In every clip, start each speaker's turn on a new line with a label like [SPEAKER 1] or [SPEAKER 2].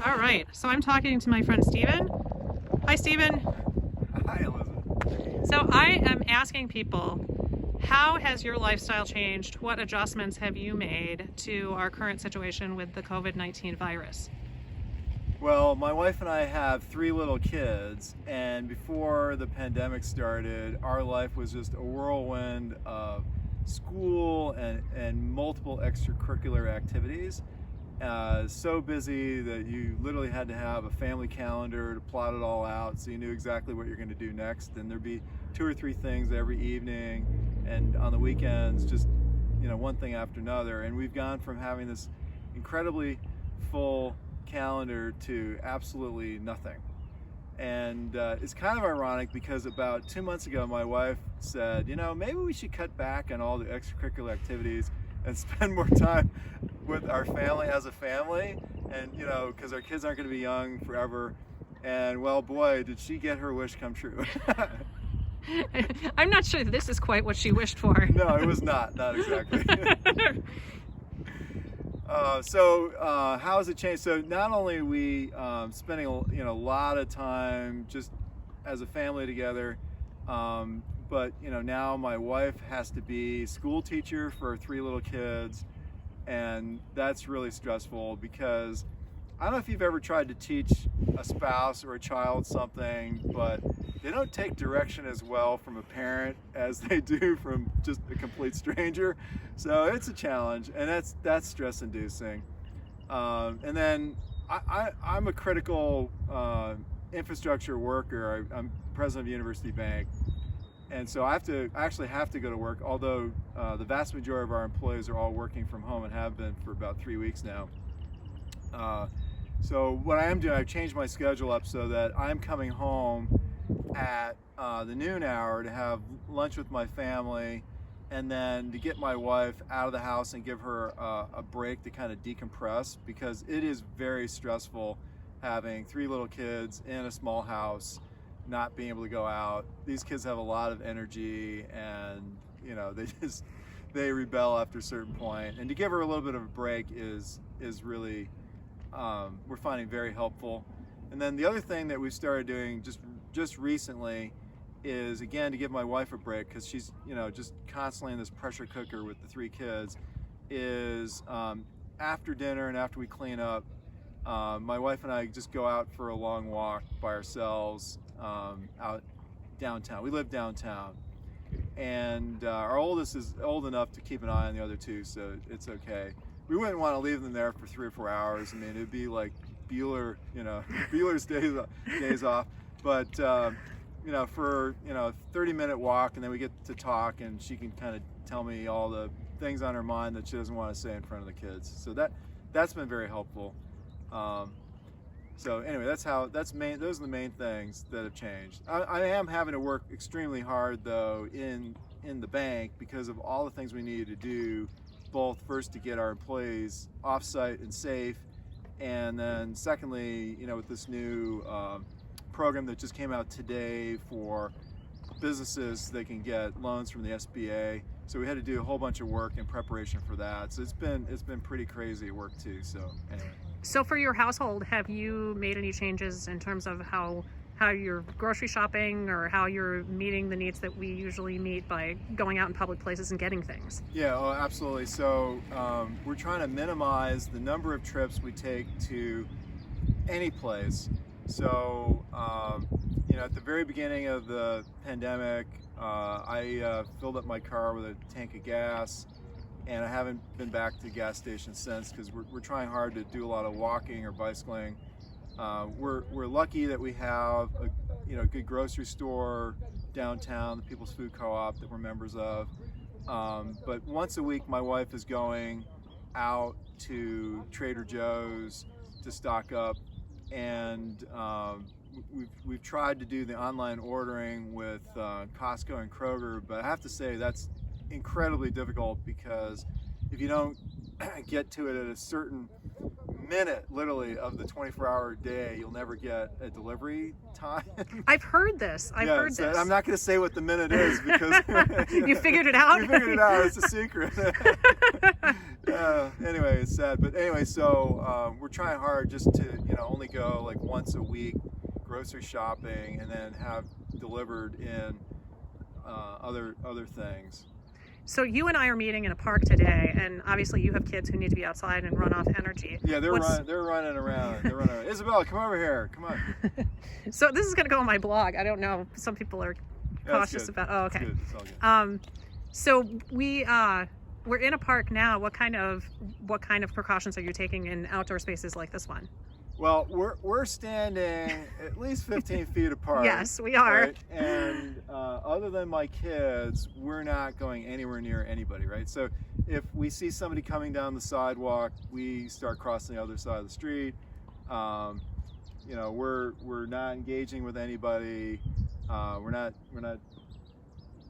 [SPEAKER 1] All right, so I'm talking to my friend Steven. Hi, Steven.
[SPEAKER 2] Hi, Elizabeth.
[SPEAKER 1] So I am asking people, how has your lifestyle changed? What adjustments have you made to our current situation with the COVID-19 virus?
[SPEAKER 2] Well, my wife and I have 3 little kids, and before the pandemic started, our life was just a whirlwind of school and multiple extracurricular activities. So busy that you literally had to have a family calendar to plot it all out so you knew exactly what you're going to do next, and there'd be 2 or 3 things every evening, and on the weekends just one thing after another. And we've gone from having this incredibly full calendar to absolutely nothing. And it's kind of ironic because about 2 months ago my wife said, maybe we should cut back on all the extracurricular activities and spend more time with our family as a family, and because our kids aren't going to be young forever. And well, boy, did she get her wish come true.
[SPEAKER 1] I'm not sure this is quite what she wished for.
[SPEAKER 2] No, it was not exactly. How has it changed? So not only are we spending a lot of time just as a family together, but now my wife has to be school teacher for 3 little kids, and that's really stressful because I don't know if you've ever tried to teach a spouse or a child something, but they don't take direction as well from a parent as they do from just a complete stranger. So it's a challenge, and that's stress inducing. And then I'm a critical infrastructure worker. I'm president of University Bank. And so I actually have to go to work, although the vast majority of our employees are all working from home and have been for about 3 weeks now. So what I am doing, I've changed my schedule up so that I'm coming home at the noon hour to have lunch with my family, and then to get my wife out of the house and give her a break to kind of decompress, because it is very stressful having 3 little kids in a small house, not being able to go out. These kids have a lot of energy, and they rebel after a certain point, and to give her a little bit of a break is really we're finding very helpful. And then the other thing that we started doing just recently is, again, to give my wife a break, because she's just constantly in this pressure cooker with the 3 kids, is after dinner and after we clean up, my wife and I just go out for a long walk by ourselves out downtown. We live downtown, and our oldest is old enough to keep an eye on the other 2, so it's okay. We wouldn't want to leave them there for 3 or 4 hours. I mean, it'd be like Bueller's days off. But for a 30-minute walk, and then we get to talk, and she can kind of tell me all the things on her mind that she doesn't want to say in front of the kids. So that's been very helpful. So anyway, those are the main things that have changed. I am having to work extremely hard though in the bank because of all the things we needed to do, both first to get our employees off-site and safe, and then secondly, with this new program that just came out today for businesses, they can get loans from the SBA. So we had to do a whole bunch of work in preparation for that. So it's been pretty crazy at work too. So anyway.
[SPEAKER 1] So for your household, have you made any changes in terms of how you're grocery shopping, or how you're meeting the needs that we usually meet by going out in public places and getting things?
[SPEAKER 2] Yeah, absolutely. So we're trying to minimize the number of trips we take to any place. So at the very beginning of the pandemic, I filled up my car with a tank of gas, and I haven't been back to the gas station since, because we're trying hard to do a lot of walking or bicycling. We're lucky that we have a good grocery store downtown, the People's Food Co-op, that we're members of. But once a week, my wife is going out to Trader Joe's to stock up, and we've tried to do the online ordering with Costco and Kroger, but I have to say that's incredibly difficult, because if you don't get to it at a certain minute, literally, of the 24-hour day, you'll never get a delivery time.
[SPEAKER 1] I've heard this. I've heard this.
[SPEAKER 2] I'm not going to say what the minute is, because
[SPEAKER 1] you figured it out.
[SPEAKER 2] We figured it out. It's a secret. Anyway, it's sad. But anyway, so we're trying hard just to, only go like once a week grocery shopping and then have delivered in other things.
[SPEAKER 1] So you and I are meeting in a park today, and obviously you have kids who need to be outside and run off energy.
[SPEAKER 2] Yeah, they're running around. They're running around. Isabella, come over here. Come on.
[SPEAKER 1] So this is going to go on my blog. I don't know. Some people are cautious about. Oh, okay.
[SPEAKER 2] It's all good.
[SPEAKER 1] So we're in a park now. What kind of precautions are you taking in outdoor spaces like this one?
[SPEAKER 2] Well, we're standing at least 15 feet apart.
[SPEAKER 1] Yes, we are.
[SPEAKER 2] Right? And other than my kids, we're not going anywhere near anybody, right? So if we see somebody coming down the sidewalk, we start crossing the other side of the street. We're not engaging with anybody. We're not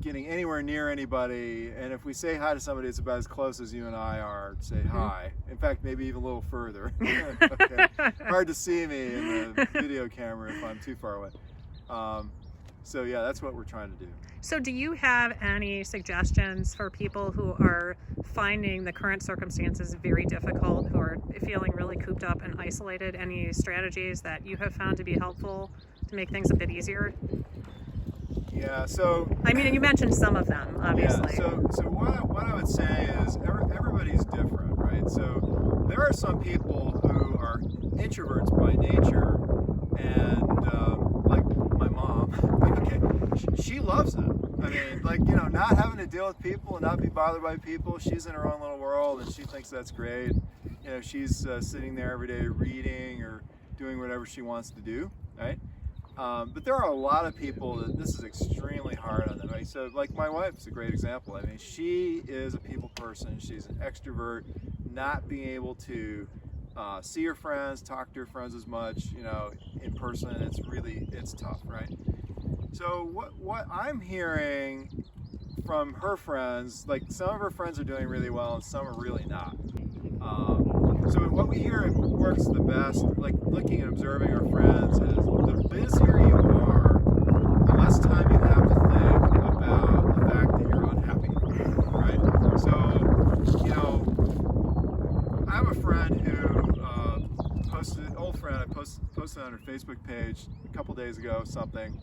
[SPEAKER 2] getting anywhere near anybody, and if we say hi to somebody, it's about as close as you and I are to say hi. In fact, maybe even a little further. Okay. Hard to see me in the video camera if I'm too far away. So yeah, that's what we're trying to do.
[SPEAKER 1] So do you have any suggestions for people who are finding the current circumstances very difficult, who are feeling really cooped up and isolated? Any strategies that you have found to be helpful to make things a bit easier?
[SPEAKER 2] Yeah, so...
[SPEAKER 1] I mean, you mentioned some of them, obviously.
[SPEAKER 2] Yeah, so what I would say is everybody's different, right? So there are some people who are introverts by nature, and like my mom, okay, she loves it. I mean, not having to deal with people and not be bothered by people. She's in her own little world, and she thinks that's great. She's sitting there every day reading or doing whatever she wants to do, right? But there are a lot of people that this is extremely hard on them, right? So like my wife's a great example. I mean, she is a people person. She's an extrovert. Not being able to see her friends, talk to her friends as much, in person, it's tough, right? So what I'm hearing from her friends, like some of her friends are doing really well and some are really not. So what we hear works the best, like looking and observing our friends, is the busier you are, the less time you have to think about the fact that you're unhappy, right? So, I have a friend who posted on her Facebook page a couple days ago something,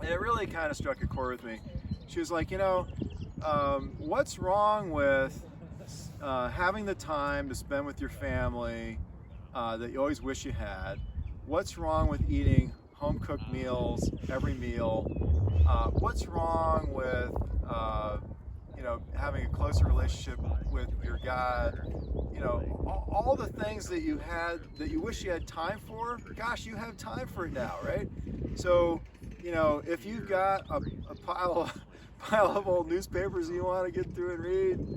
[SPEAKER 2] and it really kind of struck a chord with me. She was like, what's wrong with having the time to spend with your family that you always wish you had? What's wrong with eating home-cooked meals every meal? What's wrong with having a closer relationship with your God? All the things that you wish you had time for, gosh, you have time for it now, right? So, if you've got a pile of old newspapers that you want to get through and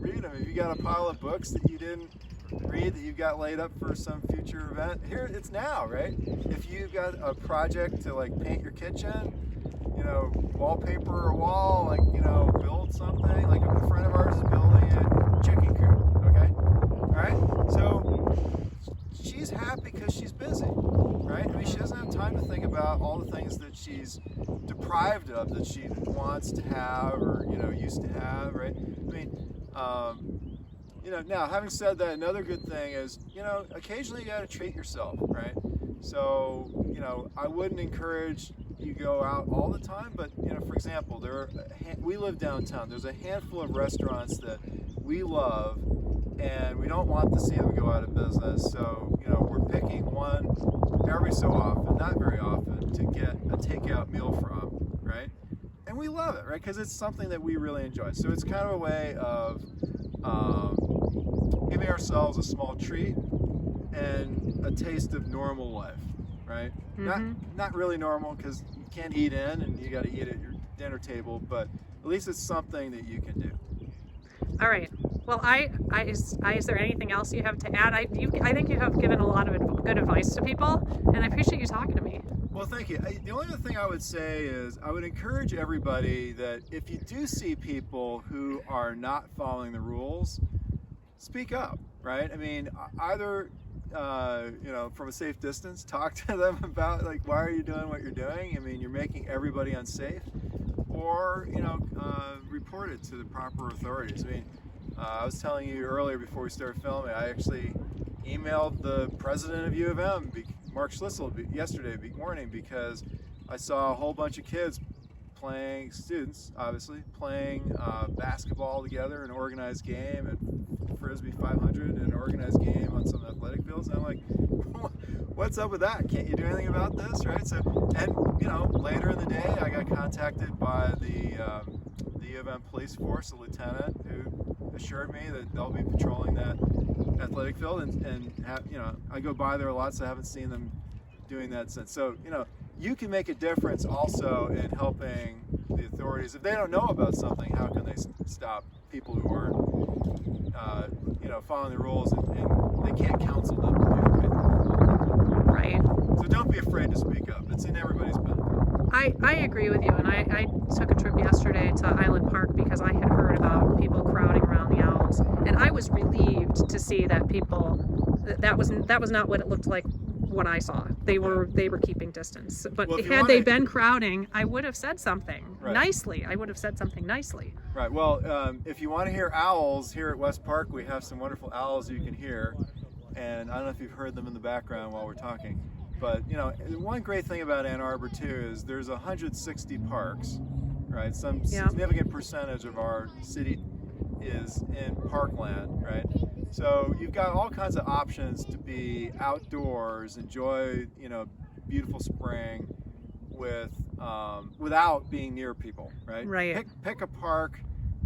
[SPEAKER 2] read them. If you got a pile of books that you didn't read that you've got laid up for some future event, here it's now, right? If you've got a project to paint your kitchen, wallpaper a wall, build something. Like a friend of ours is building a chicken coop, okay? All right? So she's happy because she's busy, right? I mean, she doesn't have time to think about all the things that she's deprived of that she wants to have or used to have, right? I mean, now having said that, another good thing is occasionally you got to treat yourself, right? So I wouldn't encourage you go out all the time, but for example, we live downtown. There's a handful of restaurants that we love, and we don't want to see them go out of business. So we're picking one every so often, not very often, to get a takeout meal from, right? And we love it, right? Because it's something that we really enjoy. So it's kind of a way of giving ourselves a small treat and a taste of normal life, right?
[SPEAKER 1] Mm-hmm.
[SPEAKER 2] Not really normal because you can't eat in and you got to eat at your dinner table, but at least it's something that you can do.
[SPEAKER 1] All right. Well, is there anything else you have to add? I think you have given a lot of good advice to people, and I appreciate you talking to me.
[SPEAKER 2] Well, thank you. The only other thing I would say is I would encourage everybody that if you do see people who are not following the rules, speak up, right? I mean, either from a safe distance, talk to them about why are you doing what you're doing? I mean, you're making everybody unsafe, or report it to the proper authorities. I mean, I was telling you earlier before we started filming, I actually emailed the president of U of M, Mark Schlissel, yesterday morning, because I saw a whole bunch of kids playing, students obviously, playing basketball together, an organized game, and Frisbee 500, an organized game on some athletic fields. And I'm like, what's up with that? Can't you do anything about this, right? So, and you know, later in the day, I got contacted by the U of M police force, a lieutenant, who assured me that they'll be patrolling that athletic field, and you know, I go by there a lot, so I haven't seen them doing that since. So, you know, you can make a difference also in helping the authorities. If they don't know about something, how can they stop people who aren't, you know, following the rules, and they can't counsel them to do it, right?
[SPEAKER 1] Right.
[SPEAKER 2] So don't be afraid to speak up. It's in everybody's benefit.
[SPEAKER 1] I agree with you, and I took a trip yesterday to Island Park because I had heard about people crowding around the owls, and I was relieved to see that that was not what it looked like. What I saw, they were keeping distance. But
[SPEAKER 2] well,
[SPEAKER 1] had they been crowding, I would have said something nicely. I would have said something nicely.
[SPEAKER 2] Right. Well, if you want to hear owls here at West Park, we have some wonderful owls you can hear, and I don't know if you've heard them in the background while we're talking. But you know, one great thing about Ann Arbor too is there's 160 parks, right? Some significant percentage of our city is in parkland, right? So you've got all kinds of options to be outdoors, enjoy, you know, beautiful spring with without being near people, right?
[SPEAKER 1] Right.
[SPEAKER 2] Pick a park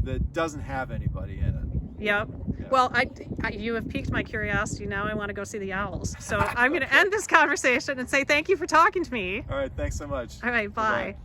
[SPEAKER 2] that doesn't have anybody in it.
[SPEAKER 1] Yep. Yeah. Well, you have piqued my curiosity. Now I want to go see the owls. So I'm going to end this conversation and say thank you for talking to me.
[SPEAKER 2] All right. Thanks so much.
[SPEAKER 1] All right. Bye.
[SPEAKER 2] Bye-bye.